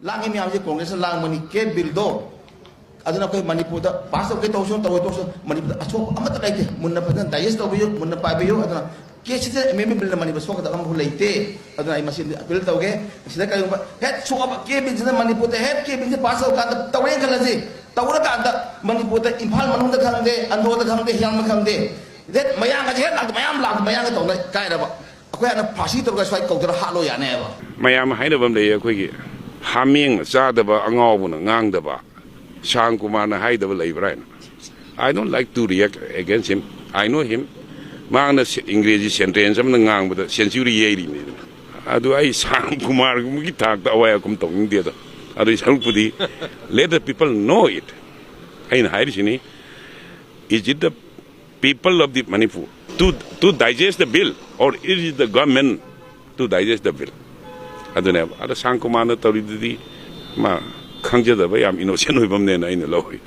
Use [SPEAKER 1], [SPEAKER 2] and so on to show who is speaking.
[SPEAKER 1] लांगे ma'am से कांग्रेस लांग money के bill दो अदुना कोई मणिपुर दा पास के तौसो मणिपुर अछोक अमत लाइते मुन्ना फजन डाइजेस्ट तौबियो मुन्ना पाबियो अदुना केस से एमएम बिल मणिपुर सोक दा हम लाइते अदुना आई मसिन अपील तौगे सिदा काय हेड सोक के बिल से मणिपुर दा हेड के बिल से पास का तौरे खलजे तौरा का मणिपुर दा इम्फाल मनुंग दा खंगदे अंदो दा खंगदे हियाम खंगदे देट मयांग का हेड मयाम लाग मयांग तौना कायरबा अखोय ना फासी तौगा स्वाइ कौदरा हालो यानेबा
[SPEAKER 2] मयाम हाइनबम ले अखोयगी humming चादबा अंगावबुना ngang Shang Kumar na haidaba leibra. I don't like to react against him. I know him. Mang na English sentence am ngang but century yeri ni. Adu ai Shang Kumar kumki tak ta away kum tong dia to. Adu Shang Pudi let the people know it. Ain hairi sini. Is it the people of the Manipur to digest the bill or is it the government to digest the bill? Adu ne adu Shang Kumar na tawri di ma. Khang jada ba yam innocent hoibam ne na ina lohi